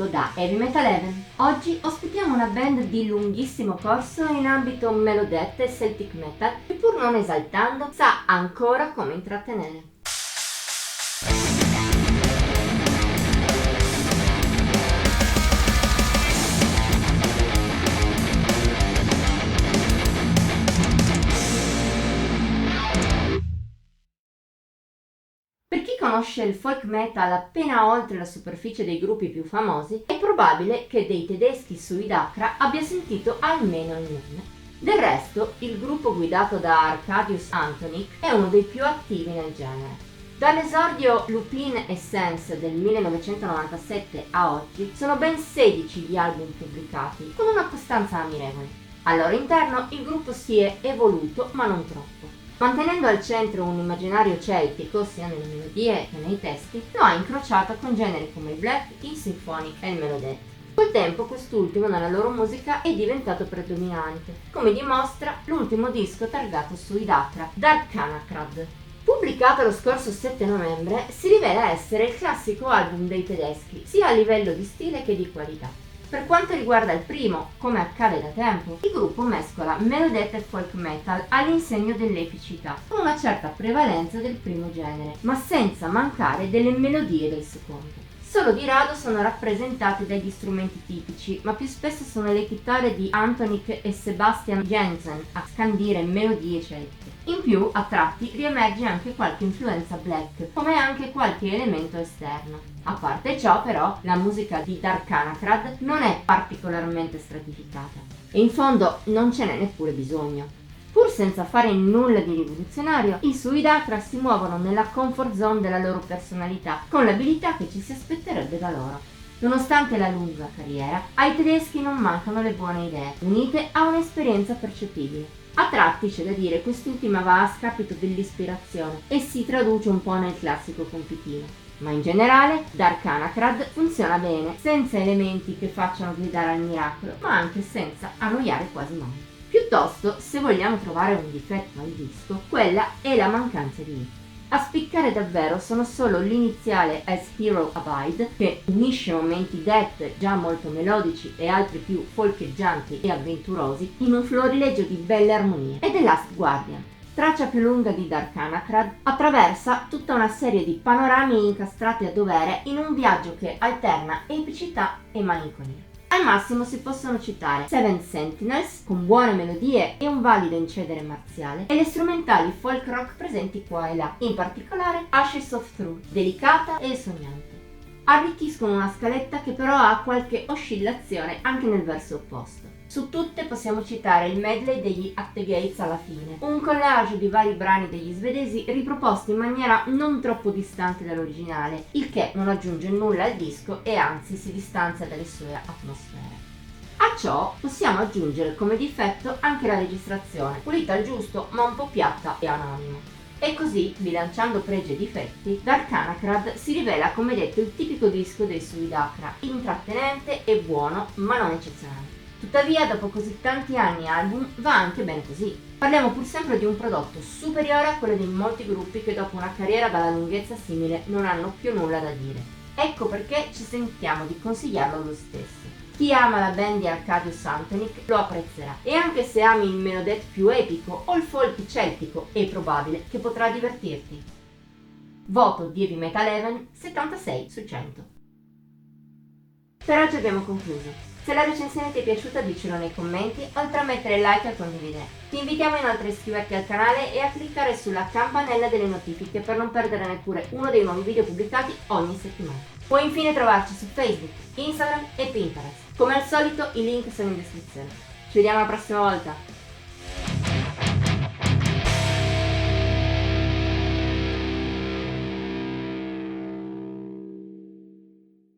voluto da Heavy Metal Heaven. Oggi ospitiamo una band di lunghissimo corso in ambito Melodeath e Celtic Metal che, pur non esaltando, sa ancora come intrattenere. Per chi conosce il folk metal appena oltre la superficie dei gruppi più famosi, è probabile che dei tedeschi Suidacra abbia sentito almeno il nome. Del resto, il gruppo guidato da Arkadiusz Antoník è uno dei più attivi nel genere. Dall'esordio Lupin Essence del 1997 a oggi sono ben 16 gli album pubblicati, con una costanza ammirevole. Al loro interno il gruppo si è evoluto, ma non troppo. Mantenendo al centro un immaginario celtico, sia nelle melodie che nei testi, lo ha incrociato con generi come il black, il symphonic e il melodeath. Col tempo quest'ultimo nella loro musica è diventato predominante, come dimostra l'ultimo disco targato Suidacra, Darkanakrad. Pubblicato lo scorso 7 novembre, si rivela essere il classico album dei tedeschi, sia a livello di stile che di qualità. Per quanto riguarda il primo, come accade da tempo, il gruppo mescola melodeath e folk metal all'insegno dell'epicità, con una certa prevalenza del primo genere, ma senza mancare delle melodie del secondo. Solo di rado sono rappresentati dagli strumenti tipici, ma più spesso sono le chitarre di Antoník e Sebastian Jensen a scandire melodie celtiche. In più, a tratti, riemerge anche qualche influenza black, come anche qualche elemento esterno. A parte ciò, però, la musica di Darkanakrad non è particolarmente stratificata. E in fondo non ce n'è neppure bisogno. Pur senza fare nulla di rivoluzionario, i Suidacra si muovono nella comfort zone della loro personalità, con l'abilità che ci si aspetterebbe da loro. Nonostante la lunga carriera, ai tedeschi non mancano le buone idee, unite a un'esperienza percettibile. A tratti, c'è da dire, quest'ultima va a scapito dell'ispirazione e si traduce un po' nel classico compitino. Ma in generale, Darkanakrad funziona bene, senza elementi che facciano gridare al miracolo, ma anche senza annoiare quasi mai. Piuttosto, se vogliamo trovare un difetto al disco, quella è la mancanza di hit. A spiccare davvero sono solo l'iniziale As Hero Abide, che unisce momenti death già molto melodici e altri più folcheggianti e avventurosi in un florilegio di belle armonie, e The Last Guardian. Traccia più lunga di Darkanakrad, attraversa tutta una serie di panorami incastrati a dovere in un viaggio che alterna epicità e malinconia. Al massimo si possono citare Seven Sentinels, con buone melodie e un valido incedere marziale, e le strumentali folk rock presenti qua e là, in particolare Ashes of Truth, delicata e sognante. Arricchiscono una scaletta che però ha qualche oscillazione anche nel verso opposto. Su tutte possiamo citare il medley degli At the Gates alla fine, un collage di vari brani degli svedesi riproposti in maniera non troppo distante dall'originale, il che non aggiunge nulla al disco e anzi si distanzia dalle sue atmosfere. A ciò possiamo aggiungere come difetto anche la registrazione, pulita al giusto ma un po' piatta e anonima. E così, bilanciando pregi e difetti, Darkanakrad si rivela come detto il tipico disco dei Suidacra, intrattenente e buono ma non eccezionale. Tuttavia, dopo così tanti anni album, va anche bene così. Parliamo pur sempre di un prodotto superiore a quello di molti gruppi che dopo una carriera dalla lunghezza simile non hanno più nulla da dire. Ecco perché ci sentiamo di consigliarlo lo stesso. Chi ama la band di Arkadiusz Antoník lo apprezzerà, e anche se ami il melodeath più epico o il folk celtico è probabile che potrà divertirti. Voto di Heavy Metal Heaven 76 su 100. Per oggi abbiamo concluso. Se la recensione ti è piaciuta diccelo nei commenti, oltre a mettere like e condividere. Ti invitiamo inoltre a iscriverti al canale e a cliccare sulla campanella delle notifiche per non perdere neppure uno dei nuovi video pubblicati ogni settimana. Puoi infine trovarci su Facebook, Instagram e Pinterest. Come al solito i link sono in descrizione. Ci vediamo la prossima volta!